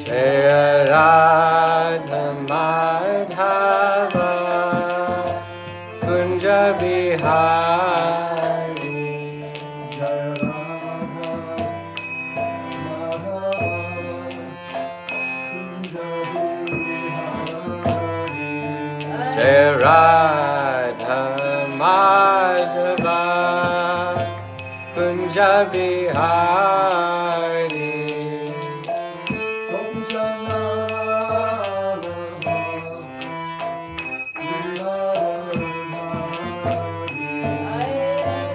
Jaya Radha Madhava Kunja Bihari Jaya Radha Madhava Kunja Bihari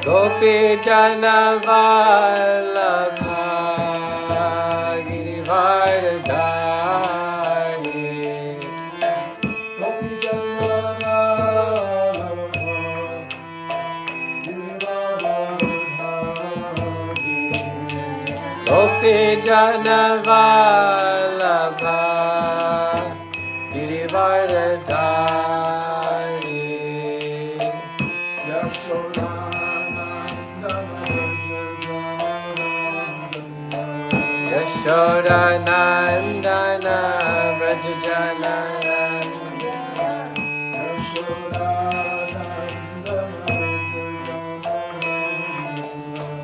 Gopi Jana Vallabha Girivardhari Gopi Jana Vallabha Girivardhari Yashoda Nandana Vrajajana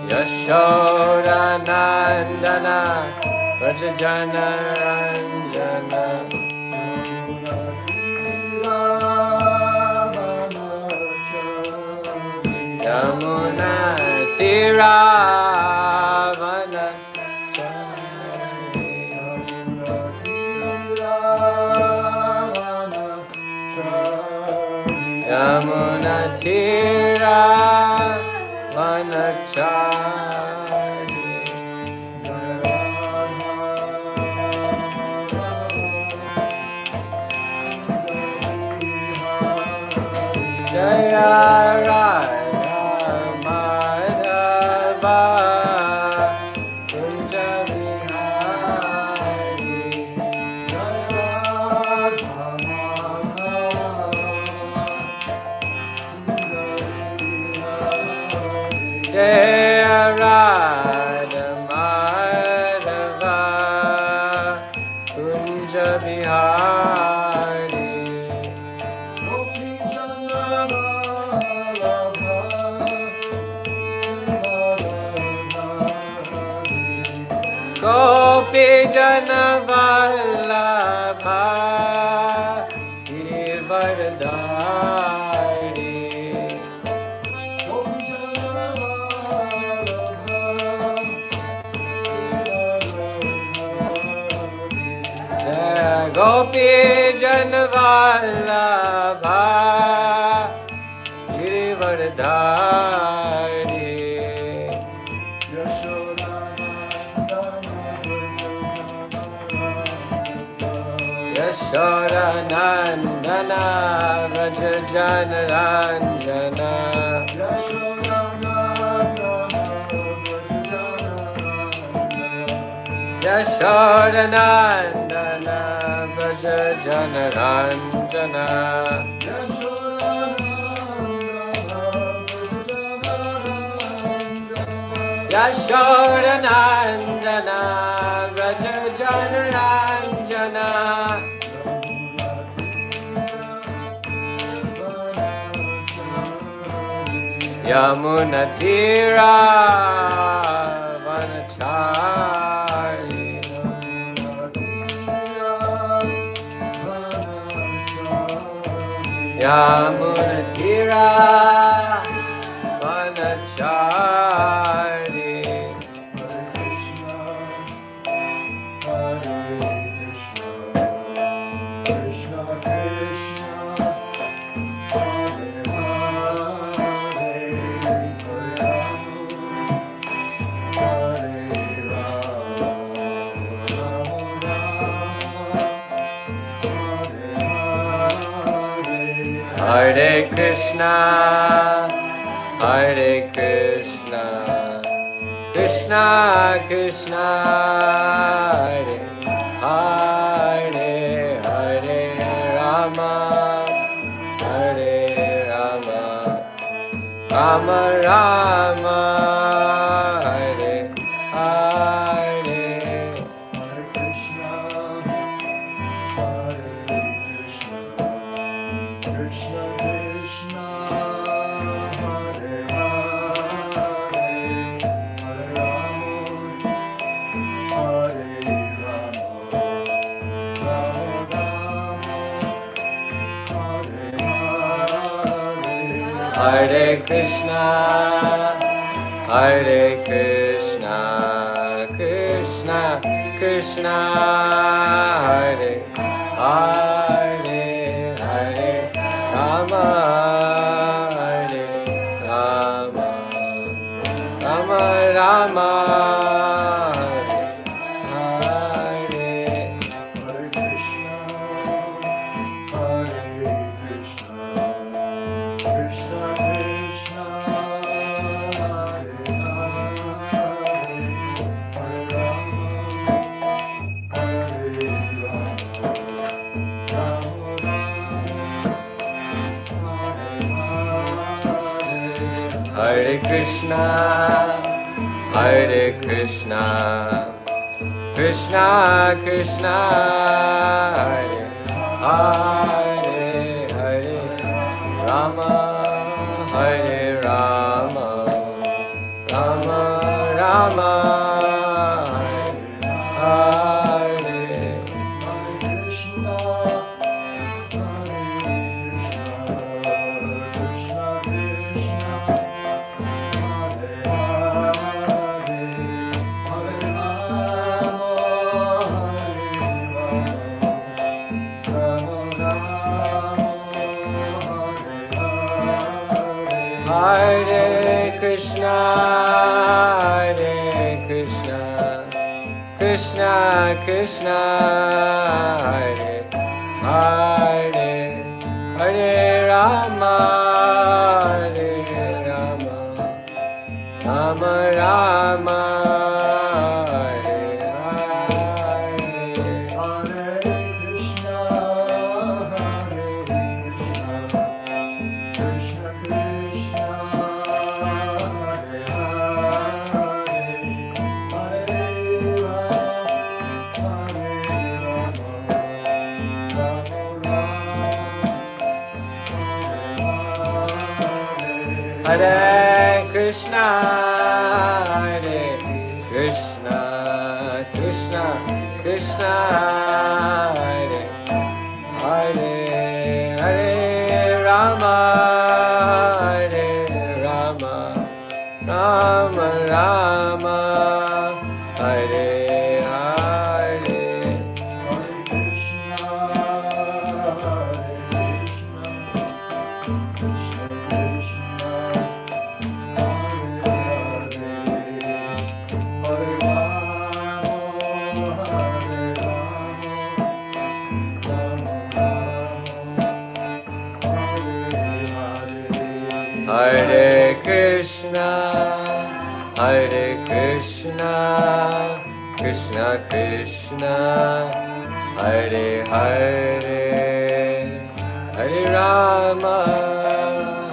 Yashoda Nandana Vrajajana Ranjana Yamuna Tiravana Yamuna Tiravana Jaya Radha Madhava Kunja Bihari Jaya Radha Madhava Kunja Bihari Gopi Jana Vallabha Girivardhari Gopi Jana Vallabha Girivardhari Yashoda Nandana Vrajajana Ranjana Yashoda Nandana Vrajajana Ranjana Yashoda Nandana Vrajajana Ranjana Yamuna Tiravana Yamuna Tiravana Hare Krishna, Hare Krishna, Krishna Krishna, Hare Hare, Hare Rama, Hare Rama, Rama Rama, Hare Hare, Hare Krishna, Hare Krishna, Hare Krishna, Krishna Krishna, Hare Hare, Hare Rama, Hare Rama, Rama Rama, Hare Krishna, Hare Krishna, Krishna Krishna, Hare Hare, Hare Rama, Hare Rama, Rama Rama, Hare Hare Krishna, Hare Krishna, Krishna Krishna, Hare Hare, Hare Rama, Hare Rama, Rama Rama, Hare Hare Krishna, Hare Krishna, Krishna Krishna, Hare Hare, Hare Rama, Hare Rama, Rama Rama, Hare Hare. Hare Krishna, Hare Krishna, Krishna Krishna, Hare Hare, Hare Rama,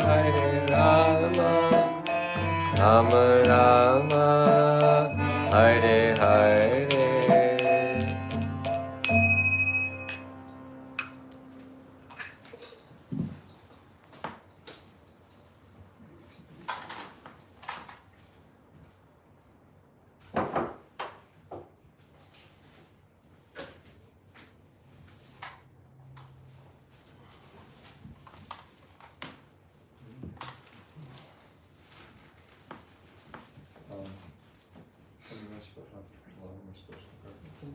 Hare Rama, Rama Rama, Hare Hare.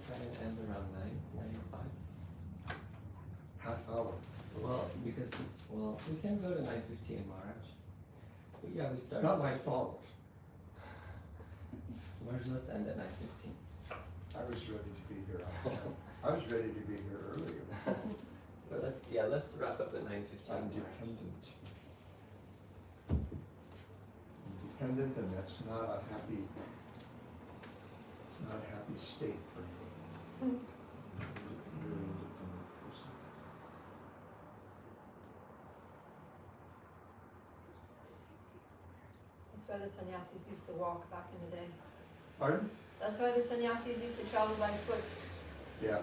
Try and end around 9:05. Half hour. Well, because, well, we can go to 9:15, Maharaj. But yeah, we start. Not my fault. Maharaj, let's end at 9:15. I was ready to be here. I was ready to be here earlier. But let's wrap up at 9:15. I'm dependent. Dependent, and that's not a happy. It's not a happy state for me. Very independent person. That's why the sannyasis used to walk back in the day. Pardon? That's why the sannyasis used to travel by foot. Yeah.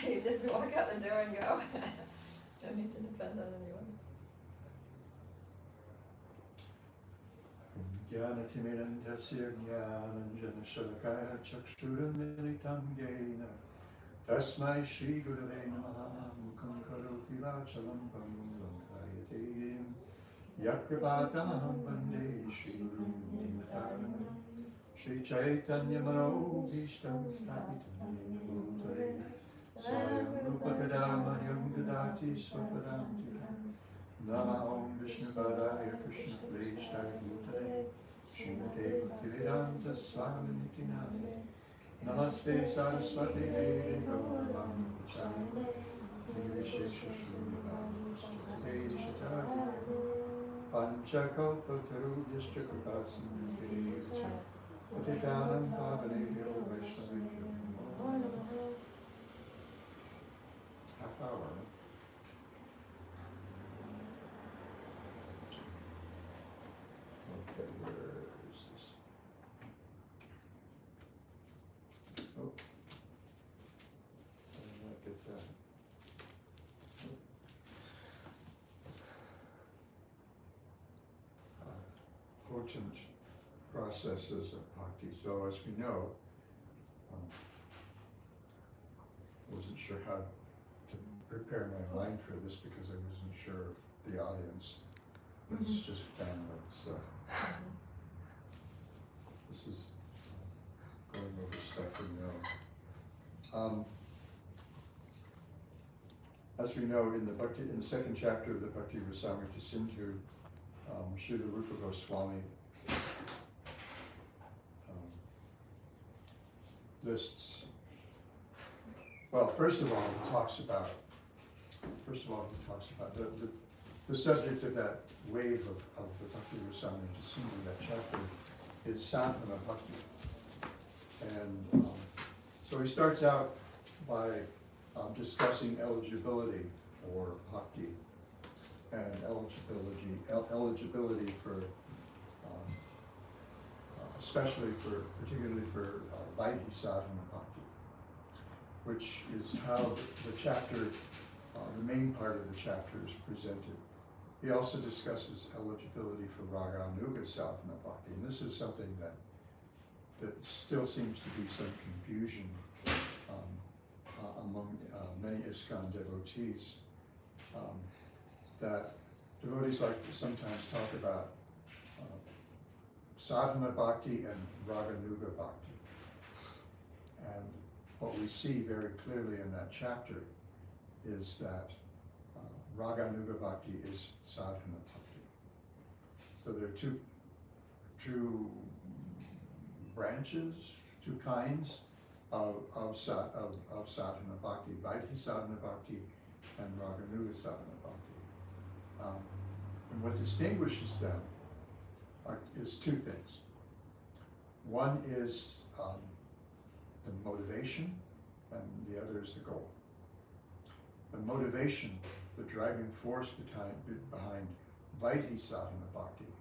You just walk out the door and go. Don't need to depend on anyone. Jnanatimirandhasya jnananjanashalakaya chakshurumilitam yena tasmai shri gurave namaha mukam karoti vachalam pamukam kayate Yatkrivatamaham Vande Shri Guru Nimataranam Shri Chaitanya Mano Bhishtam Sthapitam Bhutale Swayam Rupakadamahyam Gadati Swapadam Tikam Nama Om Vishnu Padaya Krishna Pleshtaya Bhutale Srimate Bhaktivedanta Swami Nitiname Namaste Saraswati Devi Gauravani Chami Nirvishesha Srimad Srimate Shatari Panchakalpatarubhyascha Kripasindhya Patitanam Pavanebhyo Vaishnavebhyo Namo Namaha. Half hour. Okay, where is this? Oh. I did not get that. Potent processes of bhakti. So as we know, wasn't sure how to prepare my mind for this because I wasn't sure of the audience. It's just family, so this is going over stuff we know. As we know, in the second chapter of the Bhakti Rasamrita Sindhu, Srila Rupa Goswami lists. Well, first of all, he talks about the subject of that wave of the Bhakti Rasamrita Sindhu. That chapter is Sadhana Bhakti, and so he starts out by discussing eligibility for bhakti and eligibility for, particularly for Vaidhi Sadhana Bhakti, which is how the chapter, the main part of the chapter is presented. He also discusses eligibility for Raga Nuga Sadhana Bhakti, and this is something that still seems to be some confusion among many ISKCON devotees. That devotees like to sometimes talk about sadhana bhakti and raganuga bhakti. And what we see very clearly in that chapter is that raganuga bhakti is sadhana bhakti. So there are two branches, two kinds of sadhana bhakti, Vaidhi sadhana bhakti and raganuga sadhana bhakti. And what distinguishes them is two things. One is the motivation, and the other is the goal. The motivation, the driving force behind Vaidhi sadhana bhakti,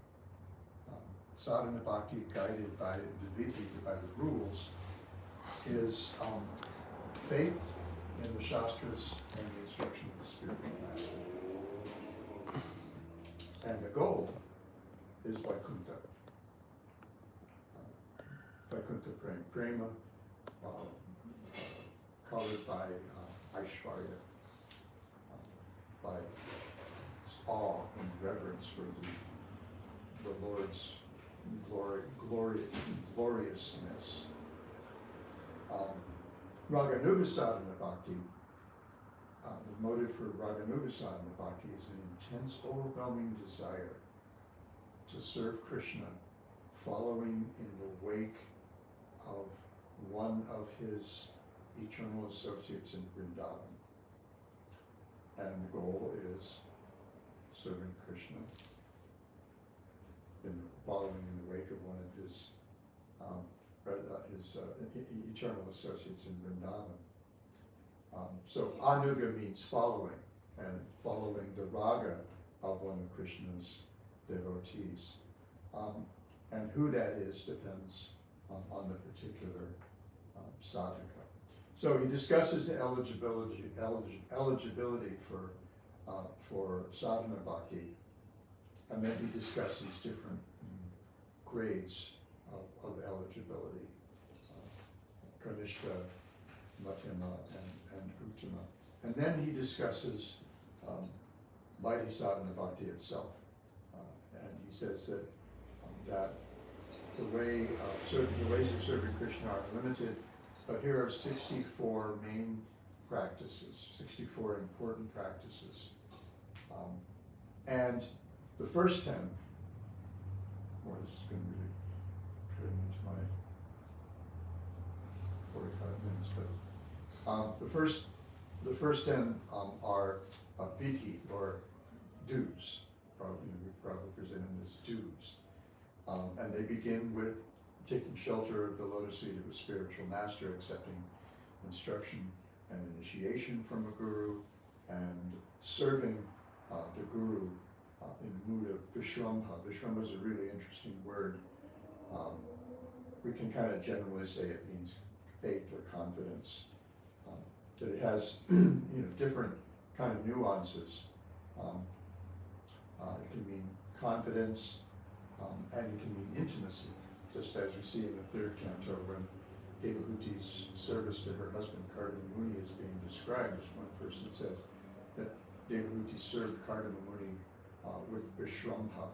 sadhana bhakti guided by the vidhi, by the rules, is faith in the Shastras and the instruction of the spiritual master. And the goal is Vaikuntha. Vaikuntha prema, colored by Aishvarya, by awe and reverence for the Lord's gloriousness. Raganuga sadhana bhakti, the motive for Raganuga sadhana bhakti is an intense, overwhelming desire to serve Krishna, following in the wake of one of his eternal associates in Vrindavan. And the goal is serving Krishna, following in the wake of one of his eternal associates in Vrindavan. So anuga means following, and following the raga of one of Krishna's devotees. And who that is depends on the particular sadhaka. So he discusses the eligibility for sadhana bhakti, and then he discusses different grades of eligibility, Kanishta, Madhyama, and Uttama. And then he discusses Vaidhi sadhana bhakti itself, he says that the ways of serving Krishna are limited, but here are 64 main practices, 64 important practices. And the first 10, boy, this is going to really cut into my 45 minutes, but the first 10 are vidhi, or dues. We probably present them as dues. And they begin with taking shelter of the lotus feet of a spiritual master, accepting instruction and initiation from a guru, and serving the guru in the mood of vishrambha. Vishrambha is a really interesting word. We can kind of generally say it means faith or confidence, but it has different kind of nuances. It can mean confidence, and it can mean intimacy, just as we see in the third canto when Devahuti's service to her husband Kardama Muni is being described. As one person says that Devahuti served Kardama Muni with vishrambha,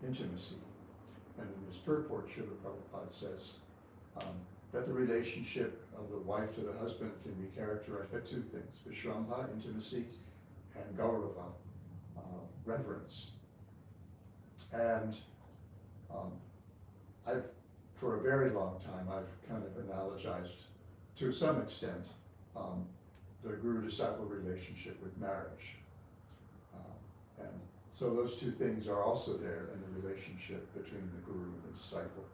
intimacy. And in his purport, Srila Prabhupada says that the relationship of the wife to the husband can be characterized by two things: vishrambha, intimacy, and gaurava, reverence. And for a very long time, I've kind of analogized, to some extent, the guru-disciple relationship with marriage. And so those two things are also there in the relationship between the guru and the disciple.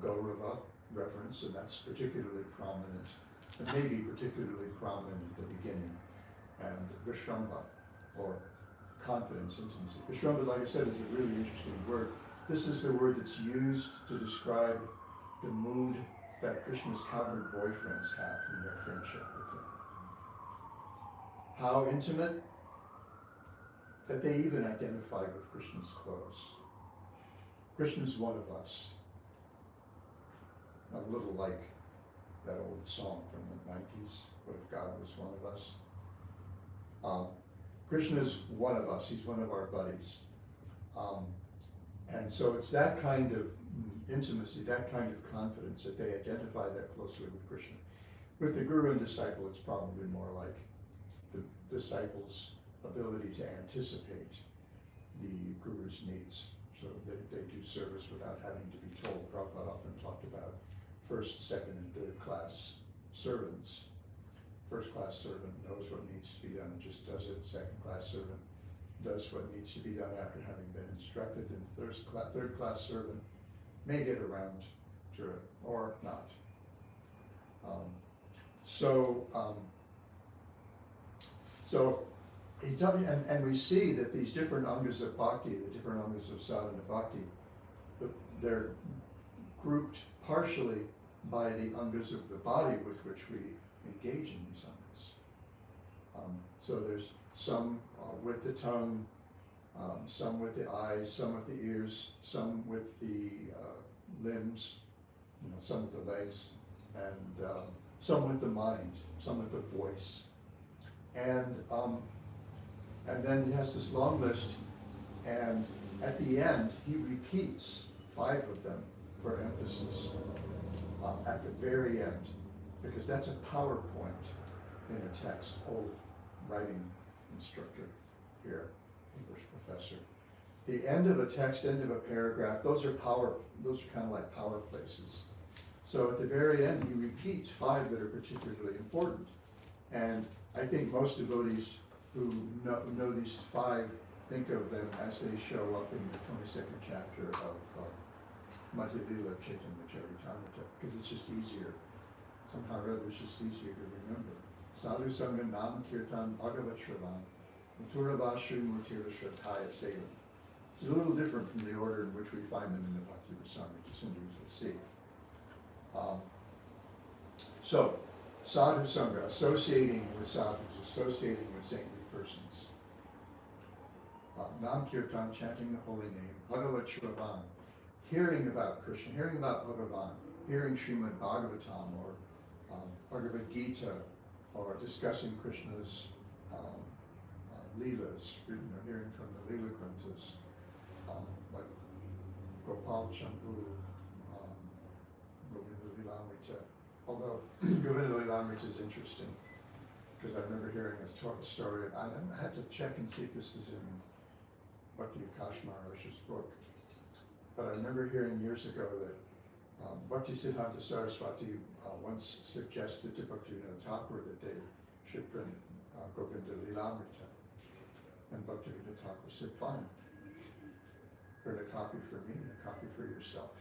Gaurava, reverence, and that's particularly prominent, and maybe particularly prominent at the beginning, and vishrambha, or confidence, intimacy. Vishrambha, like I said, is a really interesting word. This is the word that's used to describe the mood that Krishna's cowherd boyfriends have in their friendship with him. How intimate that they even identify with Krishna's clothes. Krishna's one of us. A little like that old song from the 90s, What If God Was One of Us? Krishna's one of us, he's one of our buddies. And so it's that kind of intimacy, that kind of confidence that they identify that closely with Krishna. With the guru and disciple, it's probably more like the disciple's ability to anticipate the guru's needs. So they do service without having to be told. Prabhupada often talked about first, second, and third class servants. First class servant knows what needs to be done and just does it. Second class servant does what needs to be done after having been instructed. And third class servant may get around to it or not. And we see that these different angas of bhakti, the different angas of sadhana bhakti, they're grouped partially by the angas of the body with which we engage in these angas. So there's some with the tongue, some with the eyes, some with the ears, some with the limbs, some with the legs, and some with the mind, some with the voice. And then he has this long list, and at the end, he repeats 5 of them for emphasis at the very end, because that's a PowerPoint in a text. Old writing instructor here, English professor. The end of a text, end of a paragraph, those are kind of like power places. So at the very end, he repeats 5 that are particularly important. And I think most devotees who know these 5 think of them as they show up in the 22nd chapter of Madhya Lila Chaitanya Charitamrita, because it's just easier. Somehow or other, it's just easier to remember. Sadhu Sangha Nam Kirtan Bhagavat Shravan Mathura Bashri Murtira Shraddhaya Sevam. It's a little different from the order in which we find them in the Bhakti Rasamrita Sindhus, we'll see. So, Sadhu Sangha, associating with sadhus, associating with saintly persons. Nam Kirtan, chanting the holy name. Bhagavat Shravan, hearing about Krishna, hearing about Bhagavan, hearing Srimad Bhagavatam or Bhagavad Gita, or discussing Krishna's Leelas, hearing from the Leela Granthas. like Gopal Chandru, Govinda Lilamrita. Although Govinda Lilamrita is interesting, because I remember hearing a story, I had to check and see if this is in Bhakti Akash Maharaj's book, but I remember hearing years ago that Bhaktisiddhanta Saraswati once suggested to Bhaktivinoda Thakur that they should print Govinda Lilamrita, and Bhaktivinoda Thakur said, fine, print a copy for me and a copy for yourself.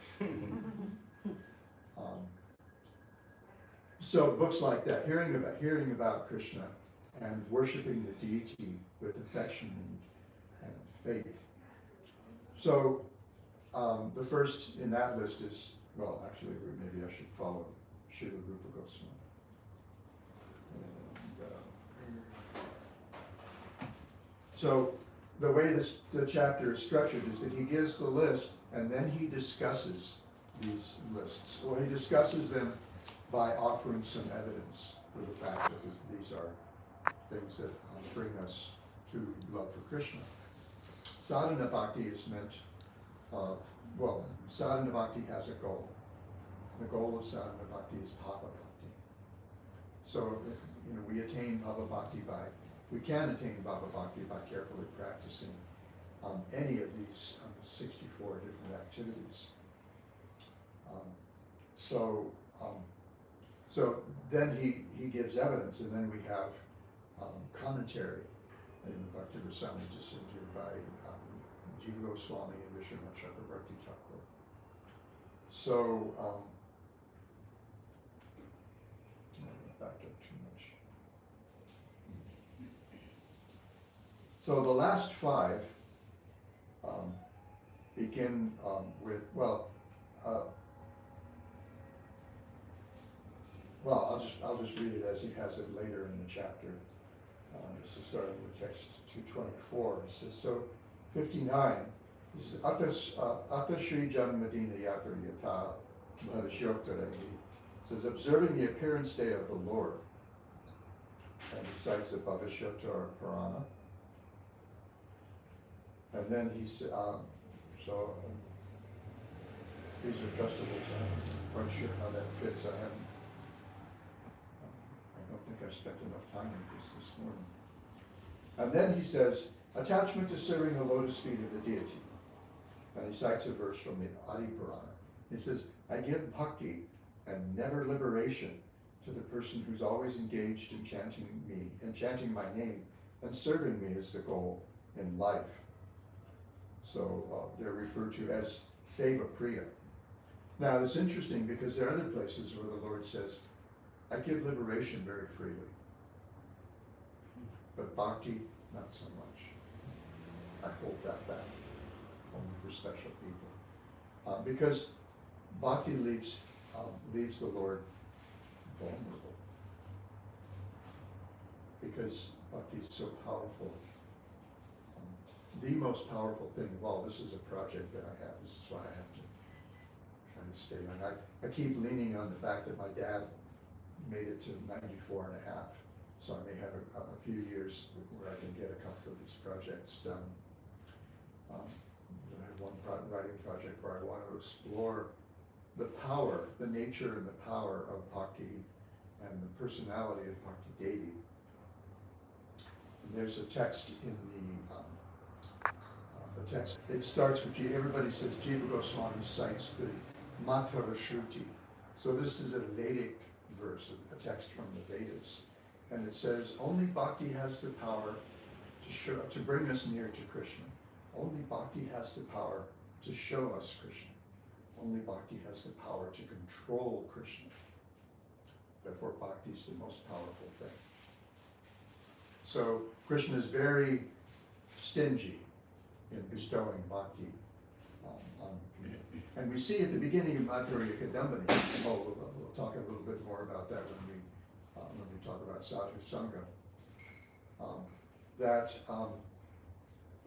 So books like that, hearing about Krishna and worshiping the deity with affection and faith. So the first in that list is, well, actually, maybe I should follow Srila Rupa Goswami. So the way the chapter is structured is that he gives the list and then he discusses these lists. Well, he discusses them by offering some evidence for the fact that these are things that bring us to love for Krishna. Sadhana Bhakti is meant, Sadhana Bhakti has a goal. The goal of Sadhana Bhakti is Bhava Bhakti. So, we attain Bhava Bhakti we can attain Bhava Bhakti by carefully practicing any of these 64 different activities. So then he gives evidence, and then we have commentary in the Bhakti Rasamrita Sindhu by Jiva Goswami and Vishwanath Chakravarti Thakur. So, back up too much. So the last five begin with, I'll just read it as he has it later in the chapter. This is starting with text 224. It says, so 59, this is Atta Shri Janmadina Yatra Yata Bhavishyoktarahi. It says, observing the appearance day of the Lord. And he cites the Bhavishyottara Purana. And then he said, these are festivals. I'm quite sure how that fits. I don't think I spent enough time on this morning. And then he says, attachment to serving the lotus feet of the deity. And he cites a verse from the Adi Purana. He says, I give bhakti and never liberation to the person who's always engaged in chanting my name, and serving me as the goal in life. So they're referred to as Seva Priya. Now it's interesting because there are other places where the Lord says, I give liberation very freely, but bhakti, not so much. I hold that back, only for special people. Because bhakti leaves the Lord vulnerable. Because bhakti is so powerful. The most powerful thing of all, this is a project that I have, this is why I have to try to stay on. I keep leaning on the fact that my dad made it to 94 and a half, so I may have a few years where I can get a couple of these projects done. I have one writing project where I want to explore the power, the nature and the power of bhakti and the personality of Bhakti Devi. And there's a text in the text. It starts with, everybody says Jiva Goswami cites the Matara Shruti. So this is a Vedic verse, a text from the Vedas. And it says, only bhakti has the power to bring us near to Krishna. Only bhakti has the power to show us Krishna. Only bhakti has the power to control Krishna. Therefore, bhakti is the most powerful thing. So Krishna is very stingy in bestowing bhakti on people. And we see at the beginning of Madhurya Kadambini, we'll talk a little bit more about that when we talk about Sadhu Sangha, that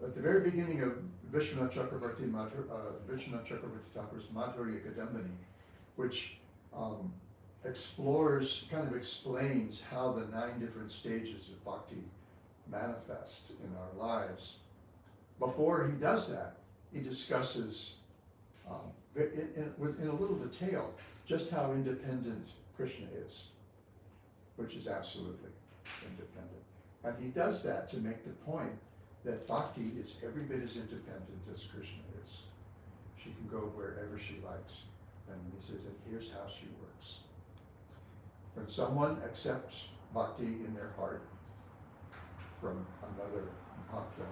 at the very beginning of Vishwanath Chakravarti Thakur's Madhurya Kadambini, which explains how the 9 different stages of bhakti manifest in our lives. Before he does that, he discusses in a little detail just how independent Krishna is, which is absolutely independent. And he does that to make the point that bhakti is every bit as independent as Krishna is. She can go wherever she likes. And he says, and here's how she works. When someone accepts bhakti in their heart from another bhakta,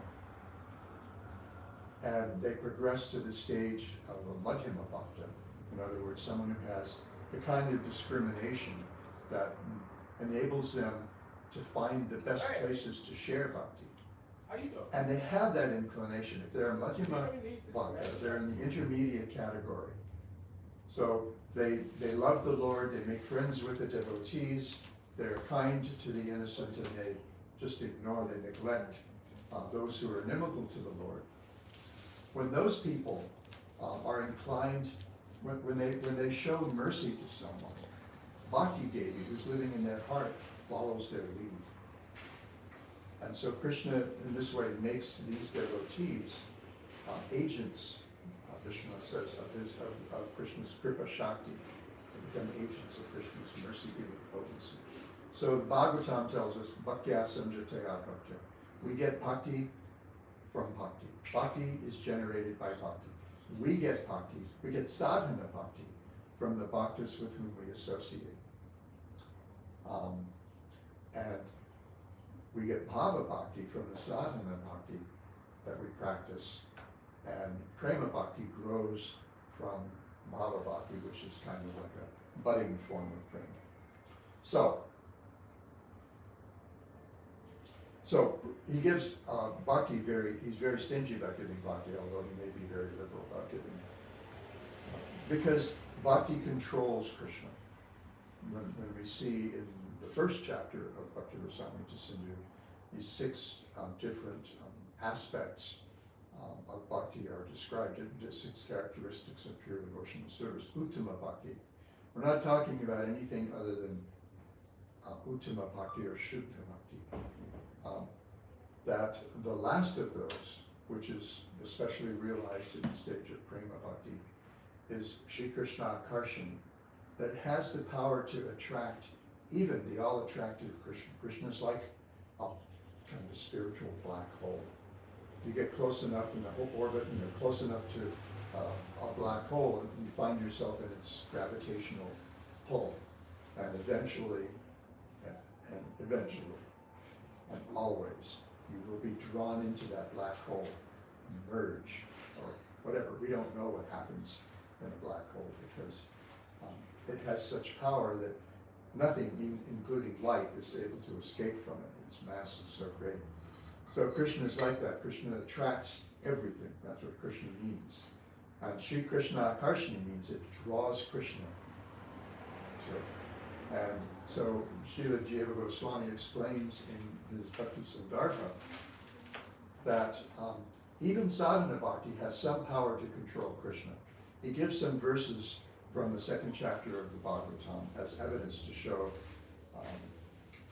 and they progress to the stage of a madhyama bhakta, in other words, someone who has the kind of discrimination that enables them to find the best places to share bhakti. How you doing? And they have that inclination. If they're a madhyama bhakta, they're in the intermediate category. So they love the Lord, they make friends with the devotees, they're kind to the innocent, and they just ignore, they neglect those who are inimical to the Lord. When those people are inclined, when they show mercy to someone, Bhakti Devi, who's living in their heart, follows their lead. And so Krishna, in this way, makes these devotees agents, Vishnu says, of Krishna's Kripa Shakti. They become agents of Krishna's mercy-giving potency. So the Bhagavatam tells us, Bhaktya Samjataya Bhaktya. We get bhakti from bhakti. Bhakti is generated by bhakti. We get bhakti, we get sadhana bhakti from the bhaktas with whom we associate. And we get bhava bhakti from the sadhana bhakti that we practice. And prema bhakti grows from bhava bhakti, which is kind of like a budding form of prema. So he gives bhakti he's very stingy about giving bhakti, although he may be very liberal about giving it. Because bhakti controls Krishna. When we see in the first chapter of Bhakti Rasamrita Sindhu, these 6 different aspects of bhakti are described, the 6 characteristics of pure devotional service. Uttama bhakti. We're not talking about anything other than Uttama bhakti or Shuddha bhakti. That the last of those, which is especially realized in the stage of prema bhakti, is Shri Krishna Karshan, that has the power to attract even the all-attractive Krishna. Krishna is like a kind of a spiritual black hole. You get close enough in the orbit, and you're close enough to a black hole, and you find yourself in its gravitational pull. And eventually, and always, you will be drawn into that black hole, merge, or whatever. We don't know what happens in a black hole because it has such power that nothing, including light, is able to escape from it. Its mass is so great. So Krishna is like that. Krishna attracts everything. That's what Krishna means. And Sri Krishna Akarshani means it draws Krishna. And so Srila Jiva Goswami explains in his Bhakti Sandarbha that even sadhana bhakti has some power to control Krishna. He gives some verses from the 2nd chapter of the Bhagavatam as evidence to show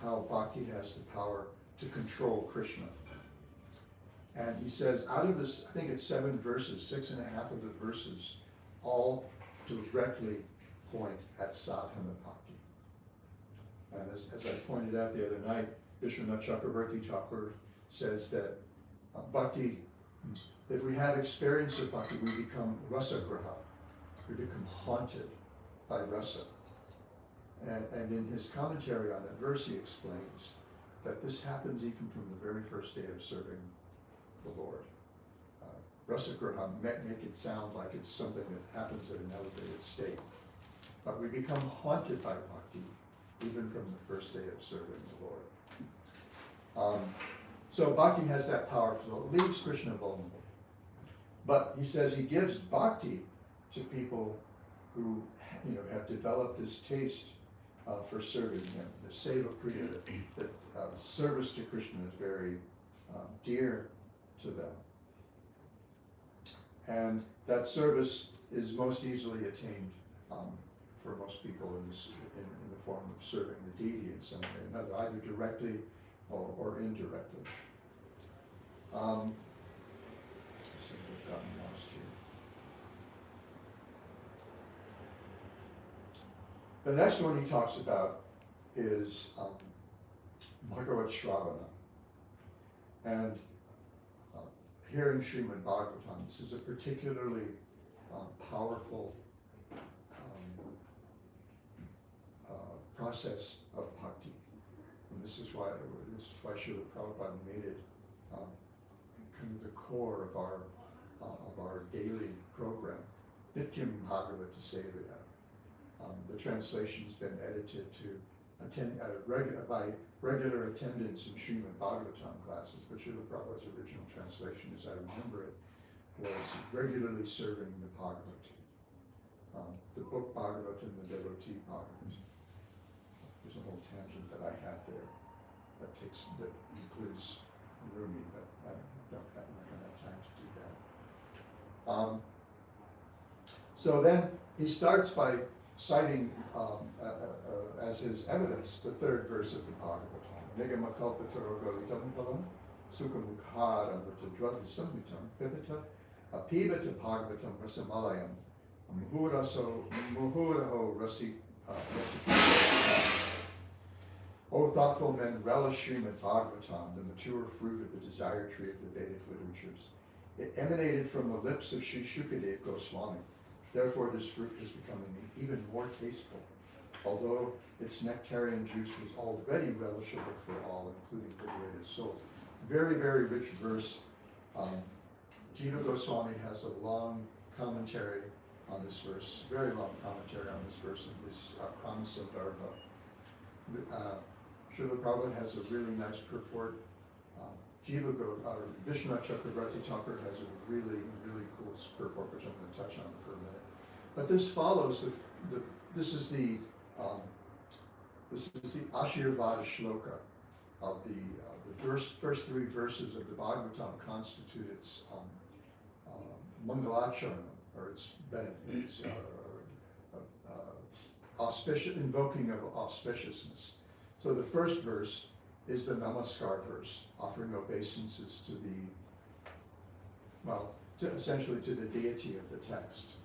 how bhakti has the power to control Krishna. And he says, out of this, I think it's 7 verses, 6.5 of the verses, all directly point at sadhana bhakti. And as I pointed out the other night, Vishwanath Chakravarti Thakur says that bhakti, if we have experience of bhakti, we become rasagraha. We become haunted by rasa. And in his commentary on that verse, he explains that this happens even from the very first day of serving the Lord. Rasagraha make it sound like it's something that happens at an elevated state. But we become haunted by bhakti even from the first day of serving the Lord. So bhakti has that power, so it leaves Krishna vulnerable. But he says he gives bhakti to people who have developed this taste for serving him, the seva priya, that service to Krishna is very dear to them. And that service is most easily attained for most people in the form of serving the deity in some way or another, either directly or indirectly. I've gotten lost The next one he talks about is Bhagavad Shravana. And hearing Srimad Bhagavatam, this is a particularly powerful process of bhakti. And this is why Srila Prabhupada made it kind of the core of our daily program. Nityam Bhagavata Sevaya. The translation's been edited to attend by regular attendance in Srimad Bhagavatam classes, but Srila Prabhupada's original translation, as I remember it, was regularly serving the Bhagavat. The book Bhagavatam and the devotee Bhagavat. There's a whole tangent that I have there that includes Rumi, but I'm not going to have time to do that. So then he starts by citing as his evidence the third verse of the Bhagavatam. Nigamakalpataro galitam palam sukhamukhara mritadradhi samhitam pibita apibata bhagavatam rasamalayam muhuraho rasi. O thoughtful men, relish Srimad Bhagavatam, the mature fruit of the desire tree of the Vedic literatures. It emanated from the lips of Sri Shukadev Goswami. Therefore, this fruit has become even more tasteful, although its nectarian juice was already relishable for all, including liberated souls. Very, very rich verse. Jiva Goswami has a long commentary on this verse, very long commentary on this verse in his Kama Sandarbha. Srila Prabhupada has a really nice purport. Vishwanath Chakravarti Thakur has a really, really cool purport, which I'm going to touch on for a minute. But this follows this is the Ashirvada shloka of the first three verses of the Bhagavatam constitute its Mangalacharanam, or its auspicious, invoking of auspiciousness. So the first verse is the Namaskar verse, offering obeisances essentially to the deity of the text.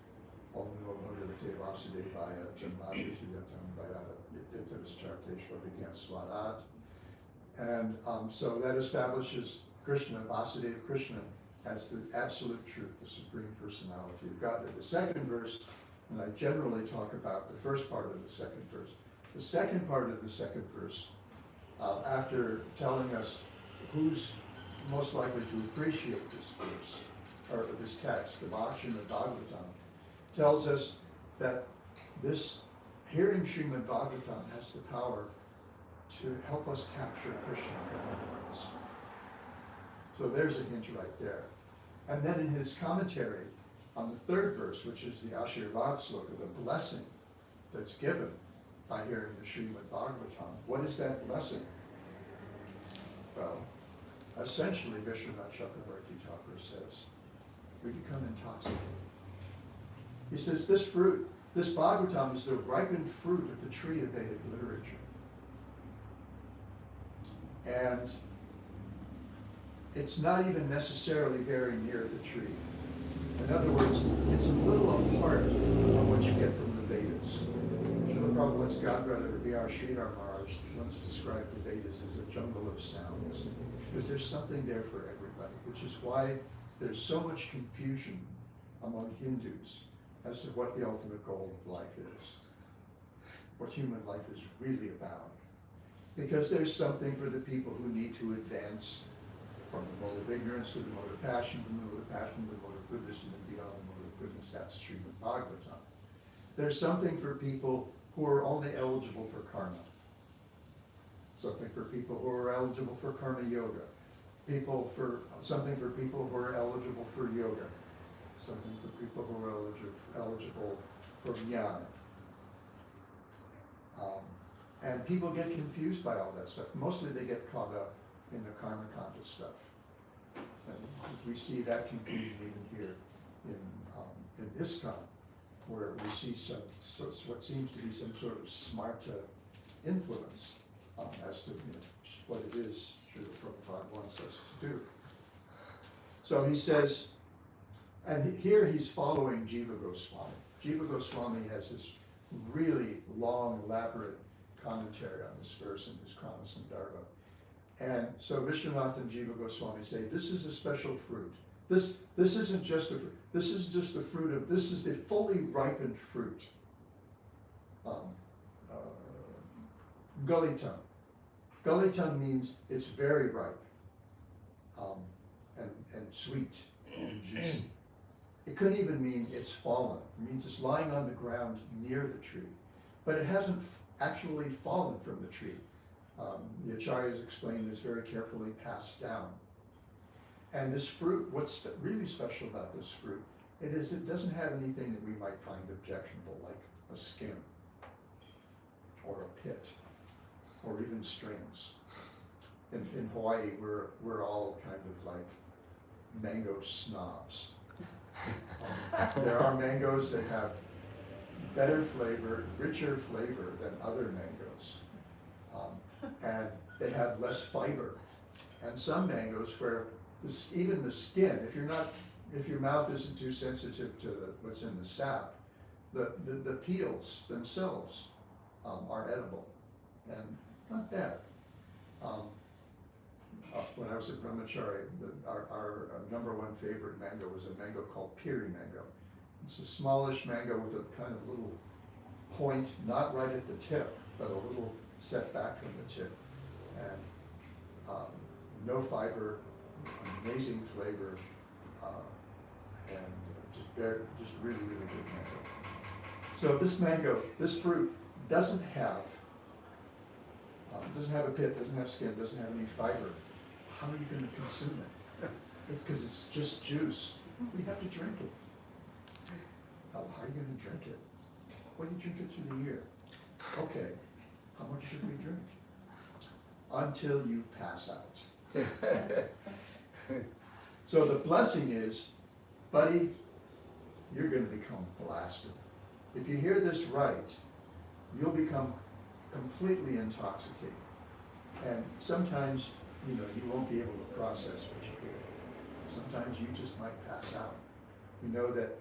Om Namo Bhagavate Vasudevaya Janmati Sriyatam Vayada Nityavischarteshva Vigyan Swarat. And so that establishes Krishna, Vasudeva Krishna, as the absolute truth, the Supreme Personality of God. The second verse, and I generally talk about the first part of the second verse. The second part of the second verse, after telling us who's most likely to appreciate this verse, or this text, the Bhakshana Bhagavatam, tells us that this hearing Srimad Bhagavatam has the power to help us capture Krishna in our hearts. So there's a hint right there. And then in his commentary on the third verse, which is the Ashirvad Sloka, the blessing that's given by hearing the Srimad Bhagavatam, what is that blessing? Well, essentially, Vishwanath Chakravarti Thakur says, we become intoxicated. He says this fruit, this Bhagavatam is the ripened fruit of the tree of Vedic literature. And it's not even necessarily very near the tree. In other words, it's a little apart from what you get from the Vedas. Srila Prabhupada's godbrother, V.R. Sridhar Maharaj, once described the Vedas as a jungle of sounds, because there's something there for everybody, which is why there's so much confusion among Hindus as to what the ultimate goal of life is, what human life is really about. Because there's something for the people who need to advance from the mode of ignorance to the mode of passion, from the mode of passion to the mode of goodness, and then beyond the mode of goodness. That's Srimad Bhagavatam. There's something for people who are only eligible for karma. Something for people who are eligible for karma yoga. Something for people who are eligible for yoga. Something for people who are eligible for jnana. And people get confused by all that stuff. Mostly they get caught up in the karma kanta stuff. And we see that confusion even here in ISKCON, where we see what seems to be some sort of smarta influence as to what it is Srila Prabhupada wants us to do. So he says, and here he's following Jiva Goswami. Jiva Goswami has this really long, elaborate commentary on this verse in his Krama Sandarbha. And so Vishwanath and Jiva Goswami say, this is a special fruit. This isn't just a fruit. This is just the fruit of, this is the fully ripened fruit. Galitam. Galitam means it's very ripe, and sweet and juicy. It could even mean it's fallen. It means it's lying on the ground near the tree, but it hasn't actually fallen from the tree. The acharyas explain this very carefully, passed down. And this fruit, what's really special about this fruit, it doesn't have anything that we might find objectionable, like a skin, or a pit, or even strings. In Hawaii, we're all kind of like mango snobs. There are mangoes that have better flavor, richer flavor than other mangoes. And they have less fiber. And some mangoes where even the skin, if your mouth isn't too sensitive to what's in the sap, the peels themselves are edible and not bad. When I was at Brahmachari, our number one favorite mango was a mango called Piri mango. It's a smallish mango with a kind of little point, not right at the tip, but a little set back from the tip. And no fiber, amazing flavor, and just really, really good mango. So this fruit doesn't have a pit, doesn't have skin, doesn't have any fiber. How are you going to consume it? It's because it's just juice. We have to drink it. How are you going to drink it? Well, you drink it through the year. Okay, how much should we drink? Until you pass out. So the blessing is, buddy, you're going to become blasted. If you hear this right, you'll become completely intoxicated. And sometimes, you won't be able to process what you hear. Sometimes you just might pass out. We know that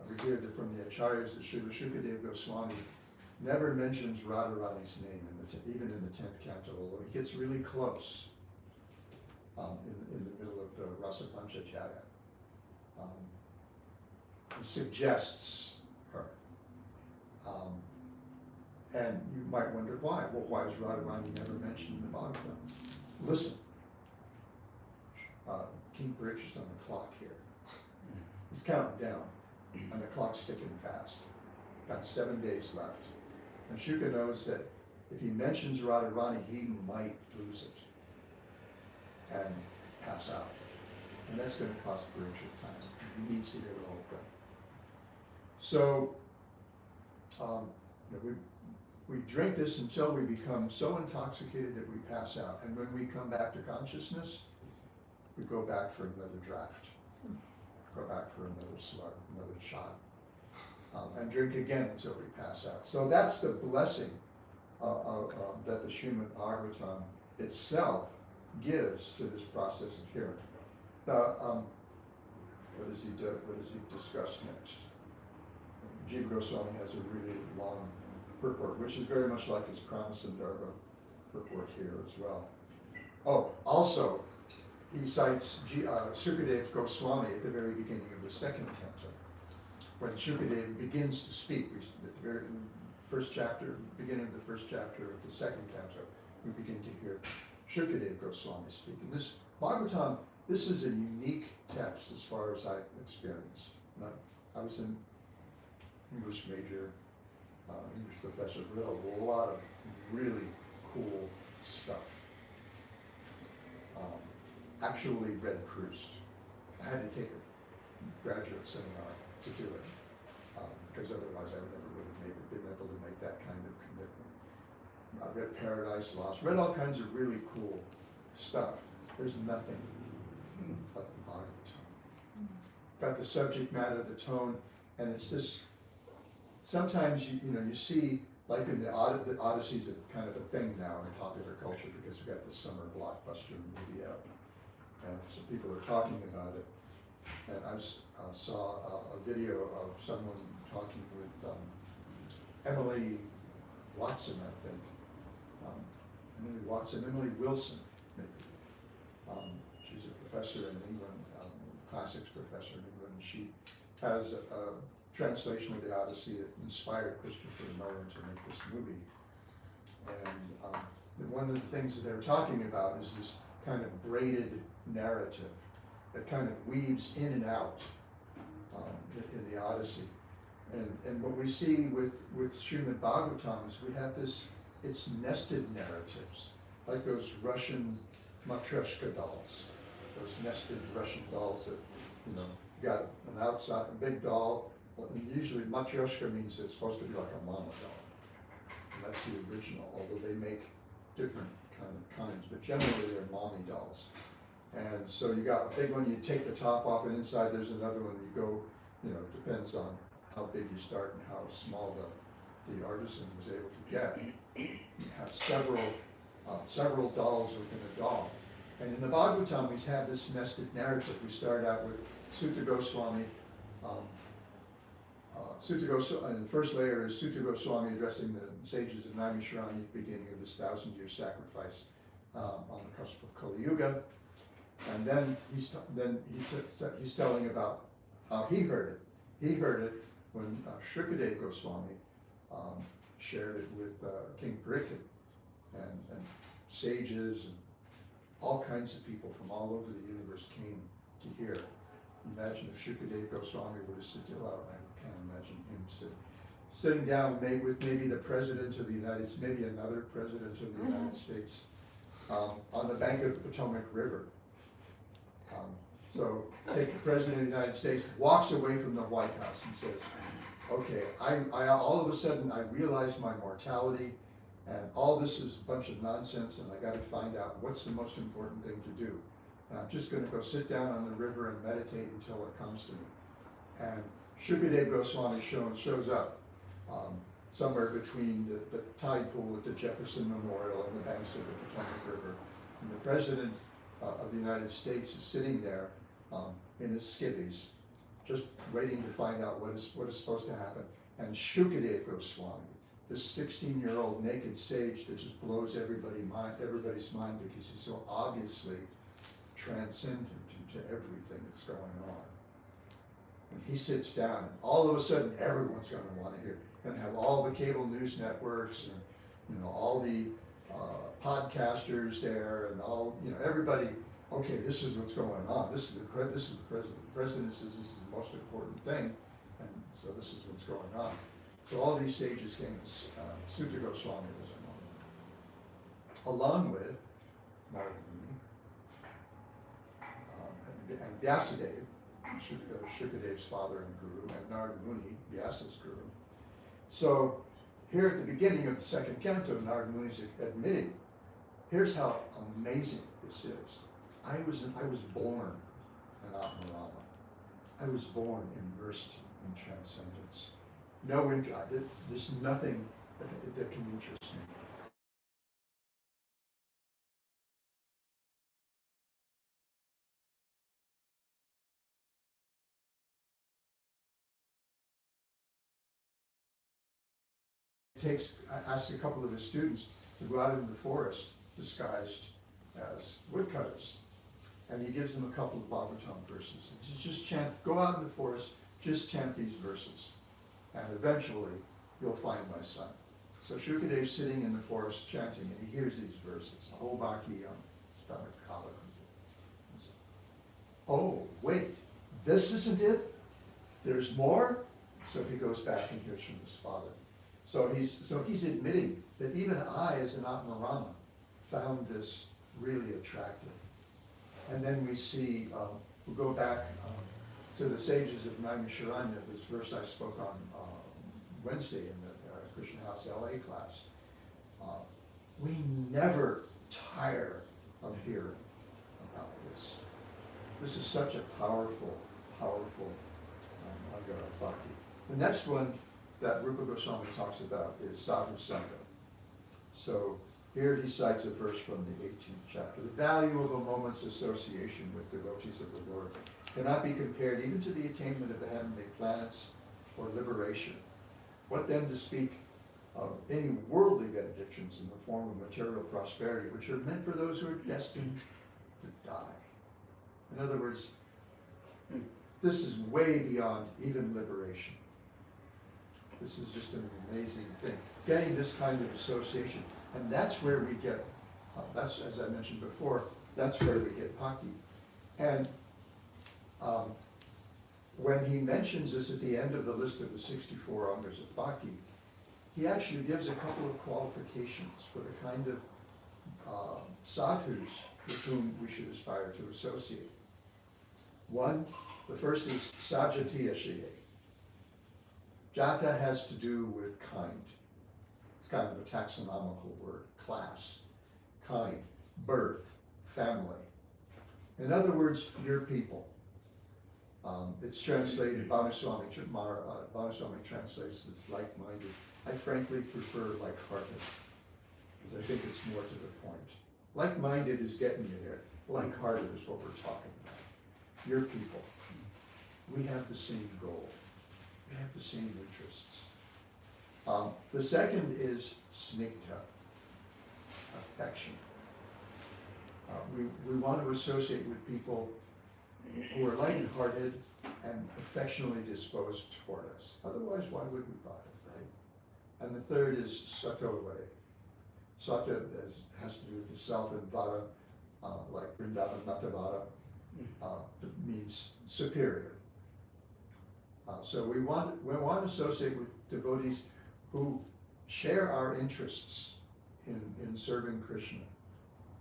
we hear that from the acharyas that Srila Shukadev Goswami never mentions Radharani's name even in the 10th canto, although he gets really close in the middle of the Rasa Panchacharya. He suggests her. And you might wonder why. Well, why is Radharani never mentioned in the Bhagavatam? Listen, King Parikshit's on the clock here. He's counting down, and the clock's ticking fast. Got 7 days left. And Shuka knows that if he mentions Radharani, he might lose it and pass out. And that's going to cost Parikshit time. He needs to hear the whole thing. So, we drink this until we become so intoxicated that we pass out. And when we come back to consciousness, we go back for another draft. Go back for another slug, another shot. And drink again until we pass out. So that's the blessing that the Srimad Bhagavatam itself gives to this process of hearing. What does he discuss next? Jiva Goswami has a really long purport, which is very much like his Krama Sandarbha purport here as well. Oh, also, he cites Sukadev Goswami at the very beginning of the second canto. When Sukadev begins to speak, at the very first chapter, beginning of the first chapter of the second canto, we begin to hear Sukadev Goswami speak. And this Bhagavatam, this is a unique text as far as I've experienced. I was an English major, English professor, read a lot of really cool stuff. Actually read Proust. I had to take a graduate seminar to do it, because otherwise I would never would have been able to make that kind of commitment. I read Paradise Lost, read all kinds of really cool stuff. There's nothing like the Bhagavatam. Got the subject matter, the tone, and it's this. Sometimes you see, like in the Odyssey's a kind of a thing now in popular culture because we've got the summer blockbuster movie out, and so people are talking about it. And saw a video of someone talking with Emily Watson, I think. Emily Wilson, maybe. She's a professor in England, classics professor in England. She has a translation of the Odyssey that inspired Christopher Nolan to make this movie. And one of the things that they're talking about is this kind of braided narrative that kind of weaves in and out in the Odyssey. And what we see with Srimad Bhagavatam is we have this, it's nested narratives, like those Russian matryoshka dolls, those nested Russian dolls that, you know, you got an outside, a big doll. Well, usually matryoshka means it's supposed to be like a mama doll. And that's the original, although they make different kinds, but generally they're mommy dolls. And so you got a big one, you take the top off, and inside there's another one. You go, you know, it depends on how big you start and how small the artisan was able to get. You have several dolls within a doll. And in the Bhagavatam, we have this nested narrative. We start out with Sutta Goswami. And the first layer is Sutta Goswami addressing the sages of Naimisharanya, beginning of this 1,000-year sacrifice on the cusp of Kali Yuga. And then he's telling about how he heard it. He heard it when Shrikadev Goswami shared it with King Parikshit, and sages and all kinds of people from all over the universe came to hear. Imagine if Shrikadev Goswami would have sit down. Well, I can't imagine him sitting down with maybe the president of the United States, maybe another president of the United States, on the bank of the Potomac River. So take the president of the United States, walks away from the White House and says, okay, I all of a sudden I realized my mortality, and all this is a bunch of nonsense, and I got to find out what's the most important thing to do. And I'm just going to go sit down on the river and meditate until it comes to me. And Shukadev Goswami shows up somewhere between the tide pool at the Jefferson Memorial and the banks of the Potomac River. And the president of the United States is sitting there in his skivvies, just waiting to find out what is supposed to happen. And Shukadev Goswami, this 16-year-old naked sage that just blows everybody's mind because he's so obviously transcendent to everything that's going on. And he sits down, and all of a sudden everyone's going to want to hear, and have all the cable news networks and all the podcasters there, and all everybody. Okay, this is what's going on. This is the president. The president says this is the most important thing, and so this is what's going on. So all these sages came. Sutta Goswami was along with Narada Muni and Vyasadeva, Shukadev's father and guru, and Narada Muni, Vyasa's guru. So here at the beginning of the second canto, Narada Muni is admitting, here's how amazing this is. I was born an Atmarama. I was born immersed in transcendence. There's nothing that can interest me. Asks a couple of his students to go out into the forest disguised as woodcutters. And he gives them a couple of Bhagavatam verses. And he says, just chant, go out in the forest, just chant these verses. And eventually, you'll find my son. So Shukadev's sitting in the forest chanting, and he hears these verses. Oh, Baki, stomach collar. Oh, wait, this isn't it? There's more? So he goes back and hears from his father. So he's admitting that even I, as an Atmarama, found this really attractive. And then we see, we'll go back to the sages of Naimisharanya, this verse I spoke on Wednesday in the Krishna House LA class. We never tire of hearing about this. This is such a powerful Agara Bhakti. The next one that Rupa Goswami talks about is Sadhu Sangha. So here he cites a verse from the 18th chapter. The value of a moment's association with devotees of the Lord cannot be compared even to the attainment of the heavenly planets or liberation. What then to speak of any worldly benedictions in the form of material prosperity, which are meant for those who are destined to die? In other words, this is way beyond even liberation. This is just an amazing thing. Getting this kind of association. And that's where we get, that's, as I mentioned before, that's where we get bhakti. And when he mentions this at the end of the list of the 64 angas of bhakti, he actually gives a couple of qualifications for the kind of sadhus with whom we should aspire to associate. One, the first is sajatiya shiye. Jata has to do with kind. It's kind of a taxonomical word, class, kind, birth, family. In other words, your people. It's translated, Bhanuswami translates as like-minded. I frankly prefer like-hearted, because I think it's more to the point. Like-minded is getting you there. Like-hearted is what we're talking about. Your people. We have the same goal. We have the same interests. The second is snigdha, affection. We want to associate with people who are light-hearted and affectionately disposed toward us. Otherwise, why would we bother, right? And the third is satove. Sata has to do with the self, and vada, like Vrindavan Natavada, means superior. So we want to associate with devotees who share our interests in serving Krishna,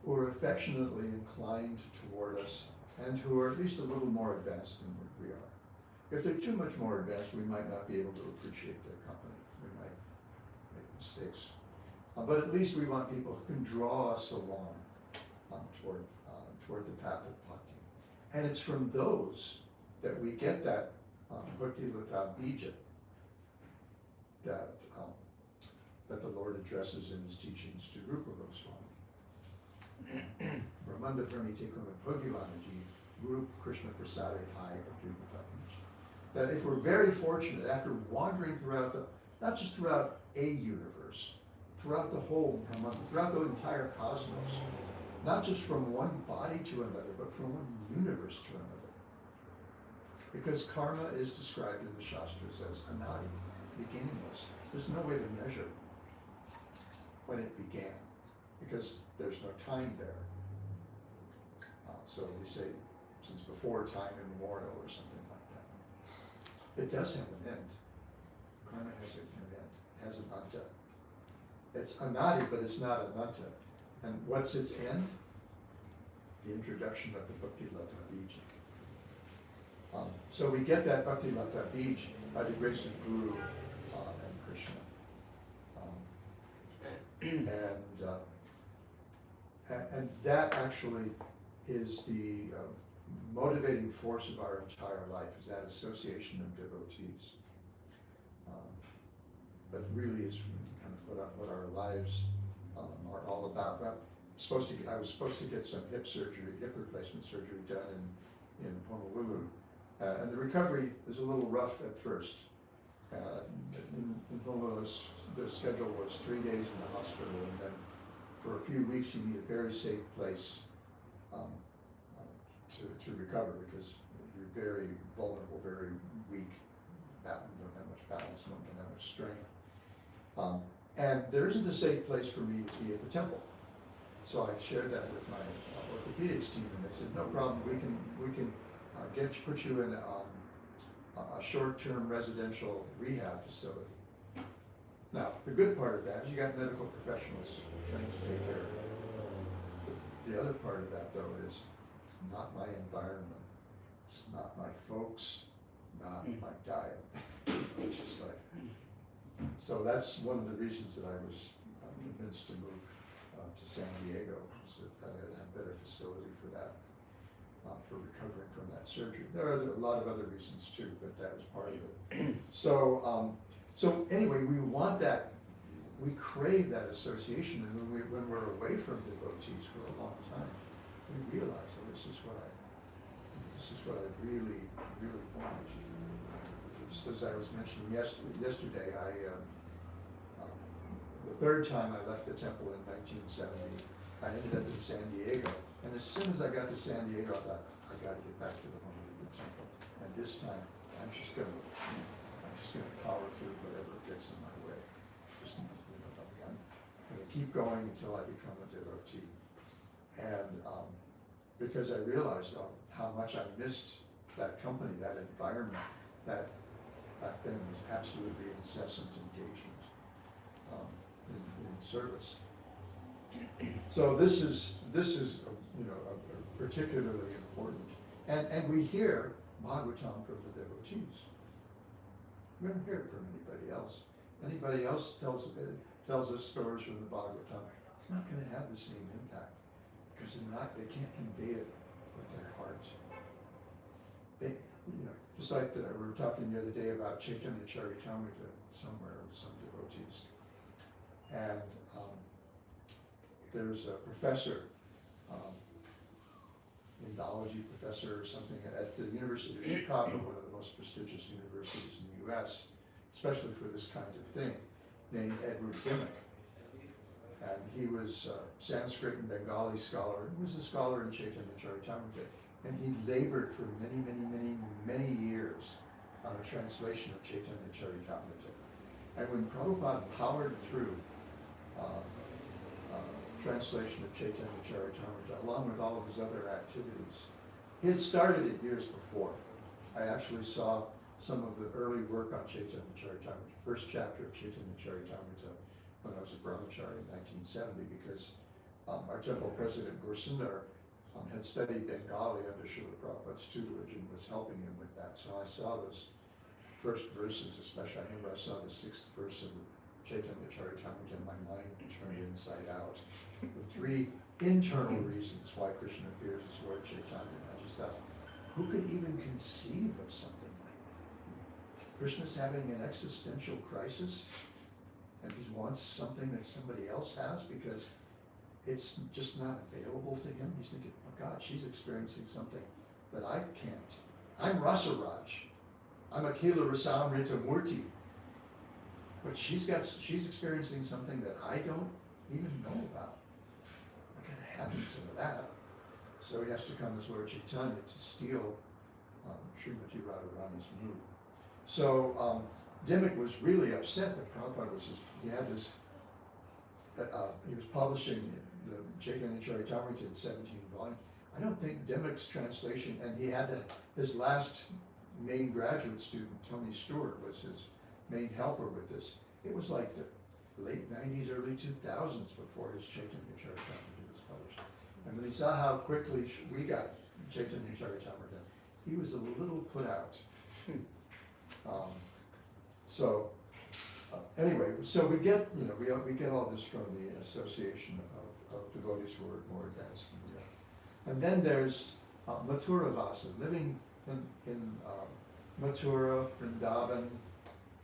who are affectionately inclined toward us, and who are at least a little more advanced than we are. If they're too much more advanced, we might not be able to appreciate their company. We might make mistakes. But at least we want people who can draw us along toward the path of bhakti. And it's from those that we get that bhakti lata bija that the Lord addresses in his teachings to Rupa Goswami. Brahmanda Pramite Kuna Bhagavanaji, Guru Krishna Prasade Hai Bhakti Lata bija. That if we're very fortunate, after wandering throughout not just throughout a universe, throughout the whole Brahmanda, throughout the entire cosmos, not just from one body to another, but from one universe to another. Because karma is described in the Shastras as anadi, beginningless. There's no way to measure when it began, because there's no time there. So we say, since before time immemorial or something like that. It does have an end. Karma has an end, has an anta. It's anadi, but it's not ananta. And what's its end? The introduction of the Bhakti Lata Bija. So we get that Bhakti Lata Bij by the grace of Guru and Krishna. And that actually is the motivating force of our entire life, is that association of devotees. But really is kind of what our lives are all about. I was supposed to get some hip replacement surgery done in Honolulu. And the recovery is a little rough at first. In Honolulu, the schedule was 3 days in the hospital, and then for a few weeks you need a very safe place to recover, because you're very vulnerable, very weak, you don't have much balance, you don't have much strength. And there isn't a safe place for me to be at the temple. So I shared that with my orthopedics team, and they said, no problem, we can put you in a short-term residential rehab facility. Now, the good part of that is you got medical professionals trained to take care of it. The other part of that, though, is it's not my environment, it's not my folks, not my diet. It's just like, so that's one of the reasons that I was convinced to move to San Diego, is that I had a better facility for that. For recovering from that surgery. There are a lot of other reasons too, but that was part of it. So, so anyway, we want that, we crave that association, and when we're away from devotees for a long time, we realize that this this is what I really, really want. Just as I was mentioning yesterday, the third time I left the temple in 1970, I ended up in San Diego. And as soon as I got to San Diego, I thought, I gotta get back to the Honolulu temple. And this time, I'm just gonna power through whatever gets in my way. Just, I'm gonna keep going until I become a devotee. And because I realized how much I missed that company, that environment, that back then was absolutely incessant engagement in service. So this is particularly important, and we hear Bhagavatam from the devotees. We don't hear it from anybody else. Anybody else tells us stories from the Bhagavatam. It's not going to have the same impact because they can't convey it with their heart. Just like we were talking the other day about Chaitanya Charitamrita somewhere with some devotees. And there's a professor, Indology professor or something at the University of Chicago, one of the most prestigious universities in the US, especially for this kind of thing, named Edward Dimmock. And he was a Sanskrit and Bengali scholar, and was a scholar in Chaitanya Charitamrita. And he labored for many, many, many, many years on a translation of Chaitanya Charitamrita. And when Prabhupada powered through translation of Chaitanya Charitamrita, along with all of his other activities, he had started it years before. I actually saw some of the early work on Chaitanya Charitamrita, first chapter of Chaitanya Charitamrita, when I was a brahmachari in 1970, because our temple president, Gursundar, had studied Bengali under Srila Prabhupada's tutelage and was helping him with that. So I saw those first verses, especially. I remember I saw the 6th verse of Chaitanya Charitamrita, and my mind turned inside out. The 3 internal reasons why Krishna appears as Lord Chaitanya. And I just thought, who could even conceive of something like that? Krishna's having an existential crisis, and he wants something that somebody else has because it's just not available to him. He's thinking, oh God, she's experiencing something that I can't. I'm Rasaraj. I'm Akila Rasamrita Murti. But she's experiencing something that I don't even know about. I gotta have some of that. So he has to come as Lord Chaitanya to steal Srimati Radharani's mood. So Dimmock was really upset that Prabhupada he was publishing the Chaitanya Charitamrita in 17 volumes. I don't think Dimmock's translation, and he had his last main graduate student, Tony Stewart, was his main helper with this. It was like the late 90s, early 2000s before his Chaitanya Charitamrita was published. And when he saw how quickly we got Chaitanya Charitamrita, he was a little put out. Anyway, so we get we get all this from the association of devotees who are more advanced than we are. And then there's Mathura Vasa, living in Mathura, Vrindavan,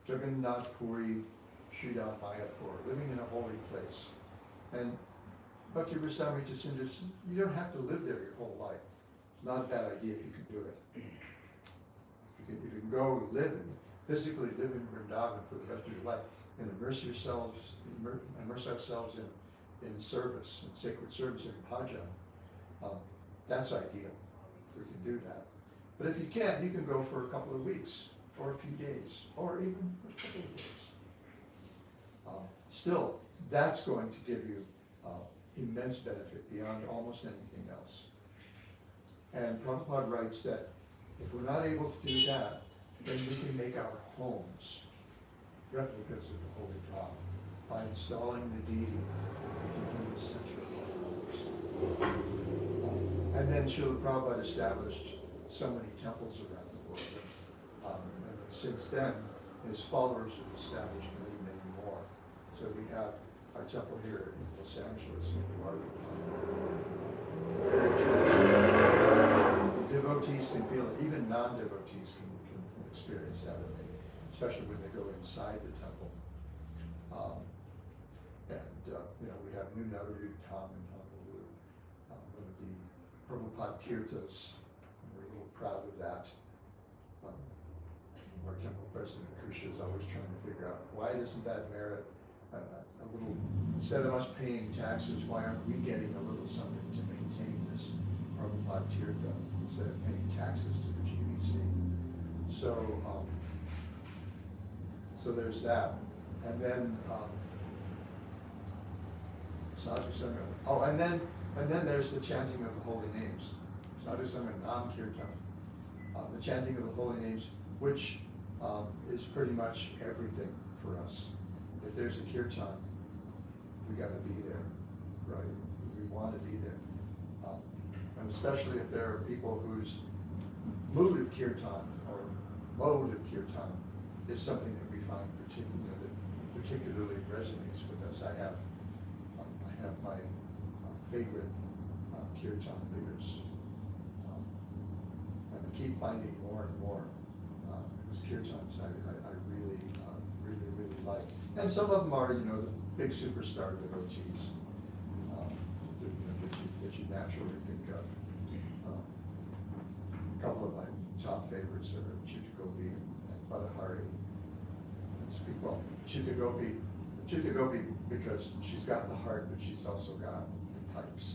Jagannath Puri, Sridham Mayapur, living in a holy place. And Bhakti Rasamrita Sindhu says, you don't have to live there your whole life. Not a bad idea if you can do it. If you can go physically live in Vrindavan for the rest of your life and immerse ourselves in service, in sacred service, in bhajan, that's ideal if we can do that. But if you can't, you can go for a couple of weeks, or a few days, or even a couple of days. Still, that's going to give you immense benefit beyond almost anything else. And Prabhupada writes that if we're not able to do that, then we can make our homes replicas of the Holy Dham by installing the deity in the center of our homes. And then Srila Prabhupada established so many temples around the world. And since then, his followers have established many, many more. So we have our temple here in Los Angeles, in devotees can feel it, even non-devotees can experience that, especially when they go inside the temple. We have New Navaru Dham in Honolulu, one of the Prabhupada Tirthas. We're a little proud of that. Our temple president, Krishna, is always trying to figure out, why doesn't that merit a little, instead of us paying taxes, why aren't we getting a little something to maintain this Prabhupada Tirtha instead of paying taxes to the GBC? So there's that. And then, Sadhu Sangha. Oh, and then there's the chanting of the holy names. Sadhu Sangha Nam Kirtan. The chanting of the holy names, which is pretty much everything for us. If there's a kirtan, we got to be there, right? We want to be there. And especially if there are people whose mood of kirtan or mode of kirtan is something that we find particularly resonates with us. I have my favorite kirtan leaders, and I keep finding more and more whose kirtans I really like. And some of them are, the big superstar devotees that you naturally think of. A couple of my top favorites are Chitta Gopi and Badahari. Well, Chitta Gopi because she's got the heart, but she's also got the pipes.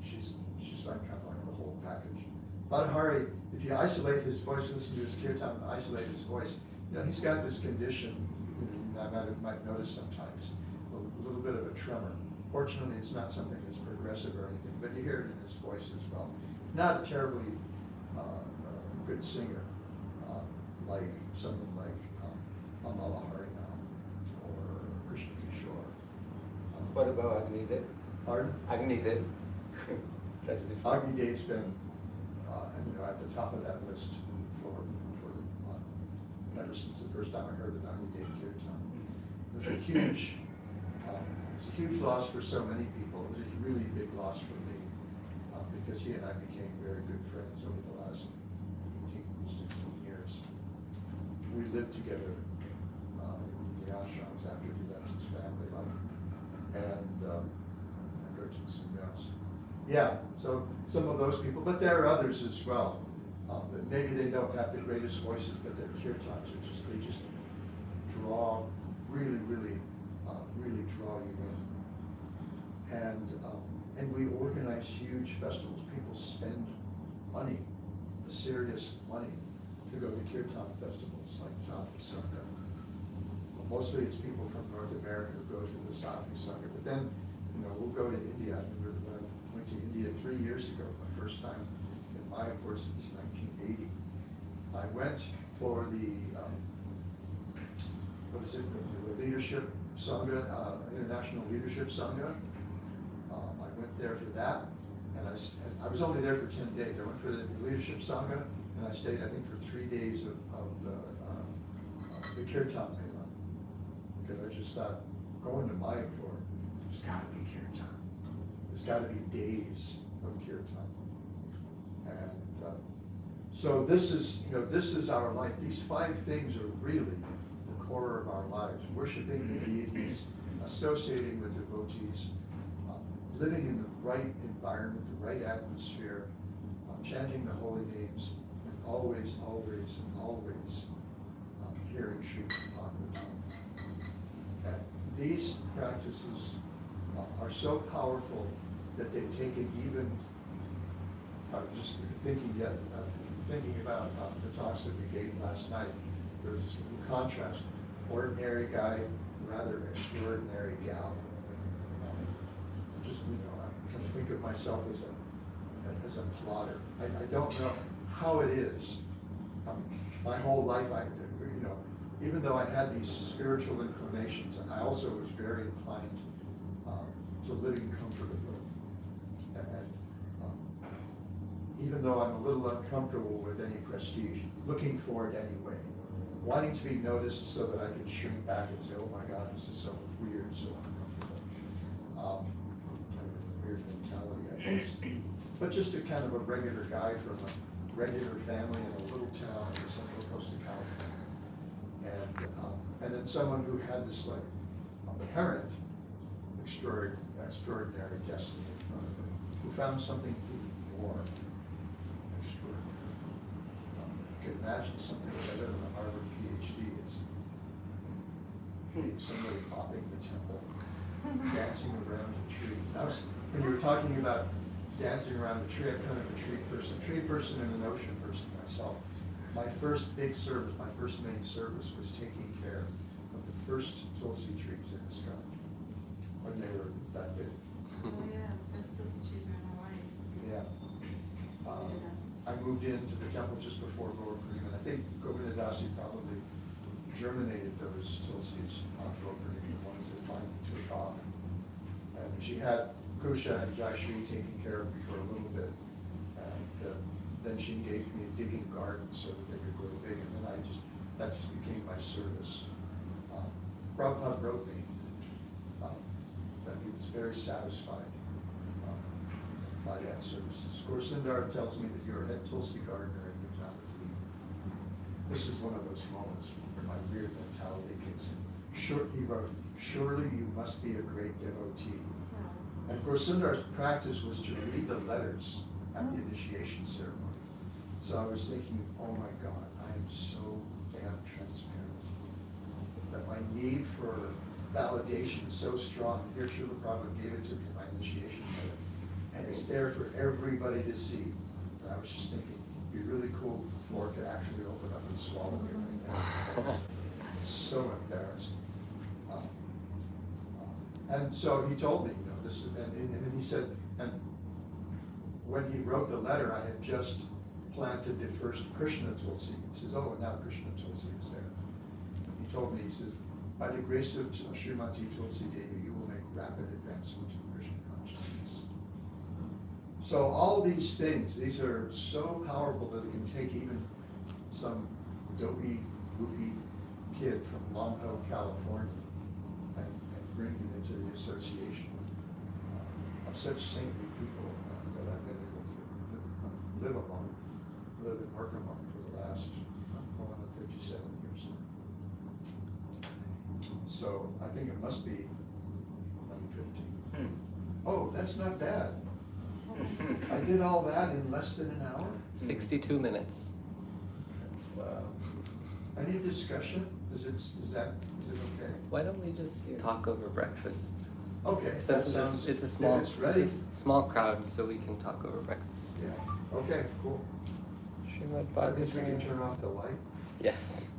She's like kind of like the whole package. Badahari, if you isolate his voice, listen to his kirtan, isolate his voice, he's got this condition, you might notice sometimes, a little bit of a tremor. Fortunately, it's not something that's progressive or anything, but you hear it in his voice as well. Not a terribly good singer, like someone like Amala Harinam or Krishna Kishore. What about Agnidev? Pardon? Agnidev. That's the Agnidev's been at the top of that list for ever since the first time I heard an Agnidev kirtan. It was a huge loss for so many people. It was a really big loss for me because he and I became very good friends over the last 15, 16 years. We lived together in the ashrams after he left his family life, and go to some else. Yeah, so some of those people, but there are others as well. That maybe they don't have the greatest voices, but their kirtans they just draw, really draw you in. And we organize huge festivals. People spend money, serious money, to go to kirtan festivals like Sadhu Sangha. Mostly it's people from North America who go to the Sadhu Sangha, but then we'll go to India. I went to India 3 years ago, my first time in Mayapur since 1980. I went for the the Leadership Sangha, International Leadership Sangha. I went there for that, and I was only there for 10 days. I went for the Leadership Sangha, and I stayed, I think, for 3 days of the Kirtan Mela, because I just thought, going to Mayapur, there's got to be Kirtan. There's got to be days of Kirtan. And so this is our life. These 5 things are really the core of our lives. Worshiping the deities, associating with devotees, living in the right environment, the right atmosphere, chanting the holy names, and always hearing Sri Bhagavatam. And these practices are so powerful that they've taken even, just thinking about the talks that we gave last night. There was this little contrast. Ordinary guy, rather extraordinary gal. I kind of think of myself as a plotter. I don't know how it is. My whole life, even though I had these spiritual inclinations, I also was very inclined to living comfortably. And even though I'm a little uncomfortable with any prestige, looking for it anyway, wanting to be noticed so that I can shrink back and say, oh my God, this is so weird, so uncomfortable. Kind of a weird mentality, I guess. But just a kind of a regular guy from a regular family in a little town in the central coast of California. And then someone who had this like apparent extraordinary destiny in front of him, who found something he more extraordinary. You can imagine something better than a Harvard PhD. It's somebody mopping the temple, dancing around a tree. When you were talking about dancing around the tree, I'm kind of a tree person and an ocean person myself. My first big service, my first main service was taking care of the first Tulsi trees in the sky when they were that big. Oh, yeah, there's still some trees are in Hawaii. Yeah. I moved into the temple just before Govardhan, and I think Govardhan probably germinated those Tulsis on Govardhan, the ones that finally took off. And she had Kusha and Jayashri taking care of me for a little bit. And then she gave me a digging garden so that they could grow big, and then that just became my service. Prabhupada wrote me that he was very satisfied by that service. Of course, Sundar tells me that you're a head Tulsi gardener and you're not with me. This is one of those moments where my weird mentality kicks in. He wrote, surely you must be a great devotee. And of course, Sundar's practice was to read the letters at the initiation ceremony. So I was thinking, oh my God, I am so damn transparent. That my need for validation is so strong. Here, Srila Prabhupada gave it to me in my initiation letter. And it's there for everybody to see. And I was just thinking, it'd be really cool if the floor could actually open up and swallow me right now. So embarrassed. And so he told me, this, and then he said, and when he wrote the letter, I had just planted the first Krishna Tulsi. He says, oh, and now Krishna Tulsi is there. He told me, he says, by the grace of Srimati Tulsi Devi, you will make rapid advancement in Krishna consciousness. So all these things, these are so powerful that it can take even some dopey, goofy kid from Long Hill, California, and bring him into the association of such saintly people that I've been able to live and work among for the last more than 57 years. So I think it must be 1:15. Oh, that's not bad. I did all that in less than an hour? 62 minutes. Wow. Any discussion? Is it okay? Why don't we just talk over breakfast? Okay. Since it's a small, if it's ready. it's a small crowd, so we can talk over breakfast. Yeah. Okay, cool. Srimad I think we can Bhagavatam. turn off the light. Yes.